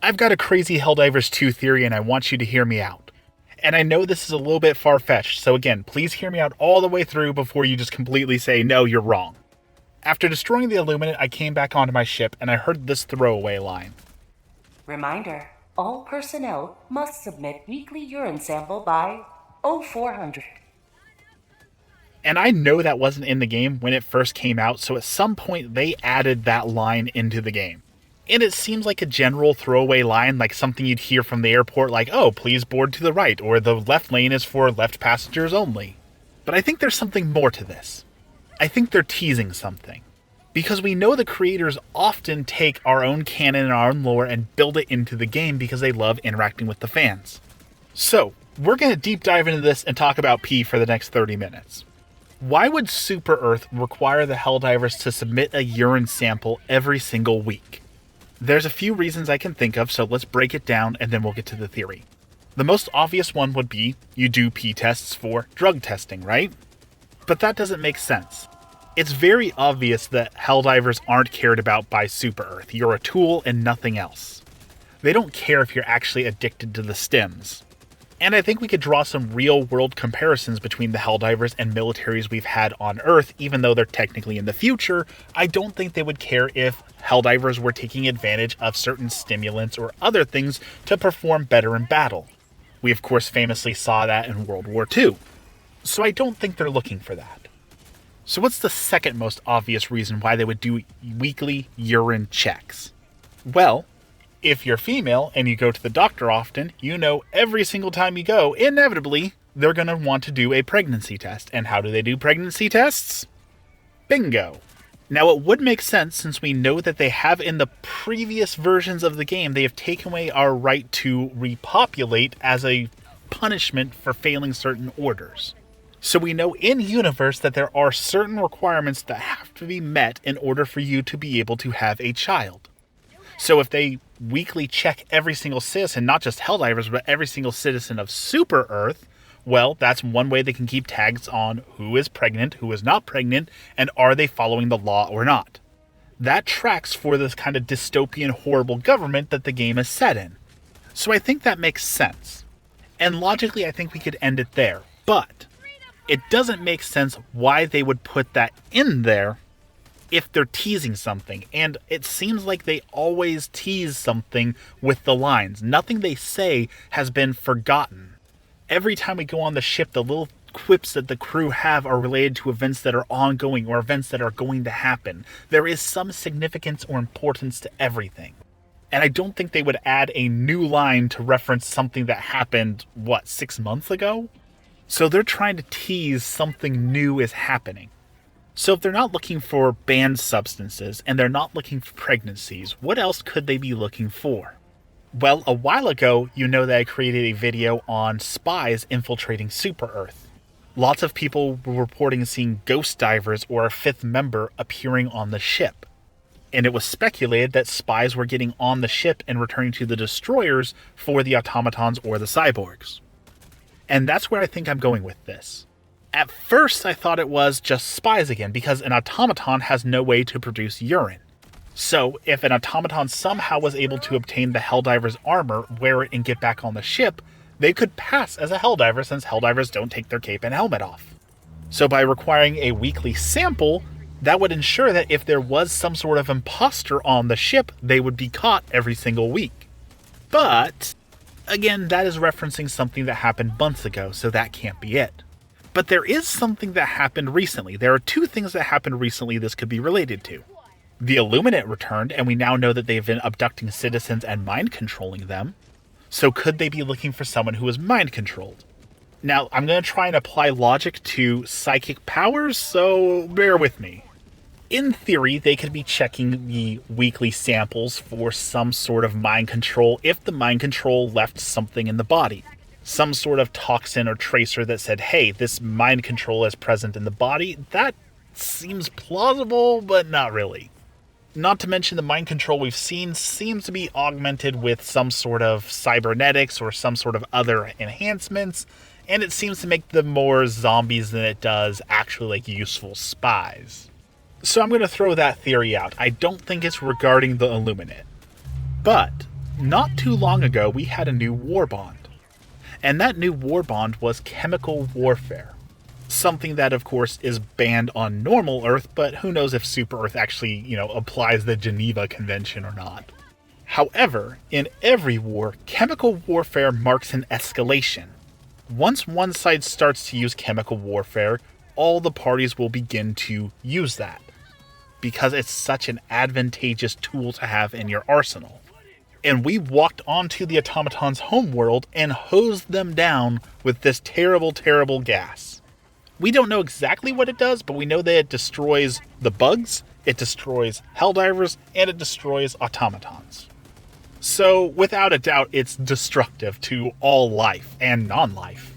I've got a crazy Helldivers 2 theory and I want you to hear me out. And I know this is a little bit far-fetched, so again, please hear me out all the way through before you just completely say, no, you're wrong. After destroying the Illuminate, I came back onto my ship and I heard this throwaway line. Reminder, all personnel must submit weekly urine sample by 0400. And I know that wasn't in the game when it first came out, so at some point they added that line into the game. And it seems like a general throwaway line, like something you'd hear from the airport, like, oh, please board to the right, or the left lane is for left passengers only. But I think there's something more to this. I think they're teasing something. Because we know the creators often take our own canon and our own lore and build it into the game because they love interacting with the fans. So, we're going to deep dive into this and talk about P for the next 30 minutes. Why would Super Earth require the Helldivers to submit a urine sample every single week? There's a few reasons I can think of, so let's break it down and then we'll get to the theory. The most obvious one would be you do P tests for drug testing, right? But that doesn't make sense. It's very obvious that Helldivers aren't cared about by Super Earth. You're a tool and nothing else. They don't care if you're actually addicted to the stims. And I think we could draw some real-world comparisons between the Helldivers and militaries we've had on Earth, even though they're technically in the future. I don't think they would care if Helldivers were taking advantage of certain stimulants or other things to perform better in battle. We, of course, famously saw that in World War II. So I don't think they're looking for that. So what's the second most obvious reason why they would do weekly urine checks? Well, if you're female and you go to the doctor often, you know every single time you go, inevitably, they're going to want to do a pregnancy test. And how do they do pregnancy tests? Bingo. Now, it would make sense since we know that they have in the previous versions of the game, they have taken away our right to repopulate as a punishment for failing certain orders. So we know in-universe that there are certain requirements that have to be met in order for you to be able to have a child. So if they weekly check every single citizen, not just Helldivers, but every single citizen of Super Earth, well, that's one way they can keep tags on who is pregnant, who is not pregnant, and are they following the law or not. That tracks for this kind of dystopian, horrible government that the game is set in. So I think that makes sense. And logically, I think we could end it there. But it doesn't make sense why they would put that in there if they're teasing something, and it seems like they always tease something with the lines. Nothing they say has been forgotten. Every time we go on the ship, the little quips that the crew have are related to events that are ongoing or events that are going to happen. There is some significance or importance to everything. And I don't think they would add a new line to reference something that happened, 6 months ago? So they're trying to tease something new is happening. So if they're not looking for banned substances, and they're not looking for pregnancies, what else could they be looking for? Well, a while ago, you know that I created a video on spies infiltrating Super Earth. Lots of people were reporting seeing ghost divers or a fifth member appearing on the ship. And it was speculated that spies were getting on the ship and returning to the destroyers for the automatons or the cyborgs. And that's where I think I'm going with this. At first, I thought it was just spies again, because an automaton has no way to produce urine. So, if an automaton somehow was able to obtain the Helldiver's armor, wear it, and get back on the ship, they could pass as a Helldiver since Helldivers don't take their cape and helmet off. So by requiring a weekly sample, that would ensure that if there was some sort of imposter on the ship, they would be caught every single week. But, again, that is referencing something that happened months ago, so that can't be it. But there is something that happened recently. There are two things that happened recently this could be related to. The Illuminate returned, and we now know that they've been abducting citizens and mind-controlling them. So could they be looking for someone who is mind-controlled? Now, I'm going to try and apply logic to psychic powers, so bear with me. In theory, they could be checking the weekly samples for some sort of mind control if the mind control left something in the body. Some sort of toxin or tracer that said, hey, this mind control is present in the body. That seems plausible, but not really. Not to mention the mind control we've seen seems to be augmented with some sort of cybernetics or some sort of other enhancements, and it seems to make them more zombies than it does actually like useful spies. So I'm going to throw that theory out. I don't think it's regarding the Illuminate. But not too long ago we had a new war bond. And that new war bond was chemical warfare. Something that, of course, is banned on normal Earth, but who knows if Super Earth actually, applies the Geneva Convention or not. However, in every war, chemical warfare marks an escalation. Once one side starts to use chemical warfare, all the parties will begin to use that, because it's such an advantageous tool to have in your arsenal. And we walked onto the automatons' homeworld and hosed them down with this terrible, terrible gas. We don't know exactly what it does, but we know that it destroys the bugs, it destroys Helldivers, and it destroys automatons. So, without a doubt, it's destructive to all life and non-life.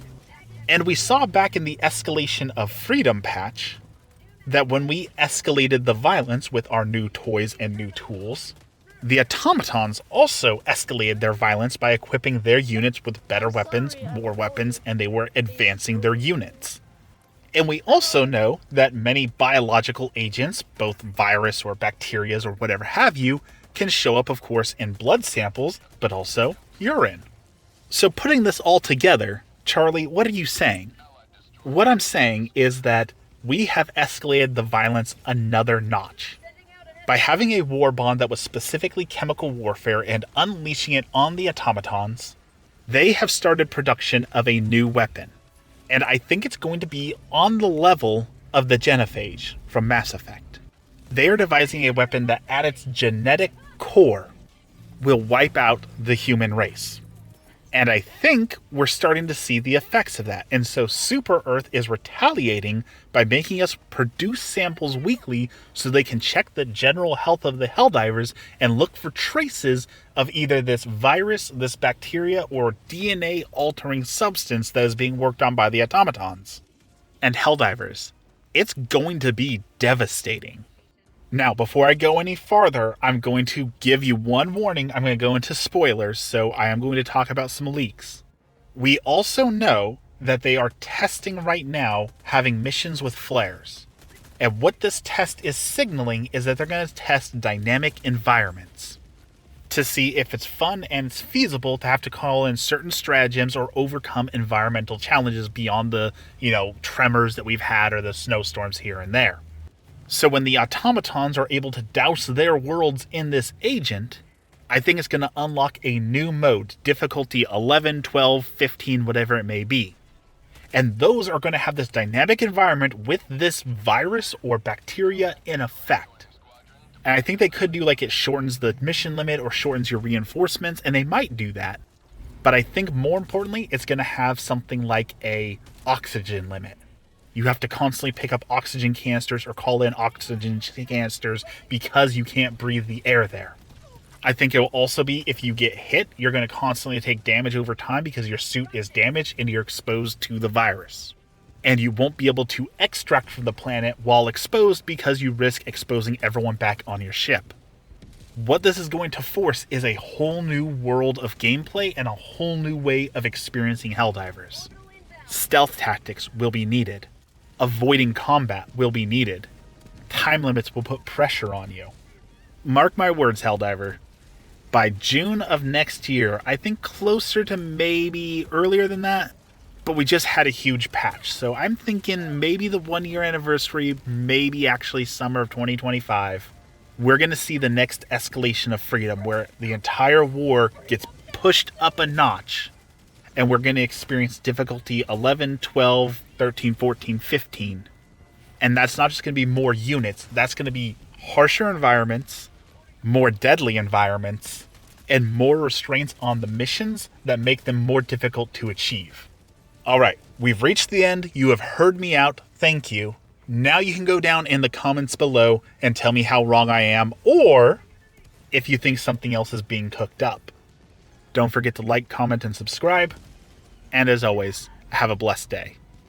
And we saw back in the Escalation of Freedom patch that when we escalated the violence with our new toys and new tools, the automatons also escalated their violence by equipping their units with better weapons, more weapons, and they were advancing their units. And we also know that many biological agents, both virus or bacteria or whatever have you, can show up, of course, in blood samples, but also urine. So putting this all together, Charlie, what are you saying? What I'm saying is that we have escalated the violence another notch. By having a war bond that was specifically chemical warfare and unleashing it on the automatons, they have started production of a new weapon. And I think it's going to be on the level of the Genophage from Mass Effect. They are devising a weapon that at its genetic core will wipe out the human race. And I think we're starting to see the effects of that. And so Super Earth is retaliating by making us produce samples weekly so they can check the general health of the Helldivers and look for traces of either this virus, this bacteria, or DNA-altering substance that is being worked on by the automatons. And Helldivers, it's going to be devastating. Now, before I go any farther, I'm going to give you one warning. I'm going to go into spoilers, so I am going to talk about some leaks. We also know that they are testing right now having missions with flares. And what this test is signaling is that they're going to test dynamic environments to see if it's fun and it's feasible to have to call in certain stratagems or overcome environmental challenges beyond the, tremors that we've had or the snowstorms here and there. So when the automatons are able to douse their worlds in this agent, I think it's going to unlock a new mode, difficulty 11, 12, 15, whatever it may be. And those are going to have this dynamic environment with this virus or bacteria in effect. And I think they could do like it shortens the mission limit or shortens your reinforcements, and they might do that. But I think more importantly, it's going to have something like a oxygen limit. You have to constantly pick up oxygen canisters or call in oxygen canisters because you can't breathe the air there. I think it will also be if you get hit, you're going to constantly take damage over time because your suit is damaged and you're exposed to the virus. And you won't be able to extract from the planet while exposed because you risk exposing everyone back on your ship. What this is going to force is a whole new world of gameplay and a whole new way of experiencing Helldivers. Stealth tactics will be needed. Avoiding combat will be needed. Time limits will put pressure on you. Mark my words, Helldiver. By June of next year, I think closer to maybe earlier than that, but we just had a huge patch. So I'm thinking maybe the 1 year anniversary, maybe actually summer of 2025, we're going to see the next escalation of freedom where the entire war gets pushed up a notch. And we're going to experience difficulty 11, 12, 13, 14, 15. And that's not just going to be more units. That's going to be harsher environments, more deadly environments, and more restraints on the missions that make them more difficult to achieve. All right, we've reached the end. You have heard me out. Thank you. Now you can go down in the comments below and tell me how wrong I am, or if you think something else is being cooked up. Don't forget to like, comment, and subscribe. And as always, have a blessed day.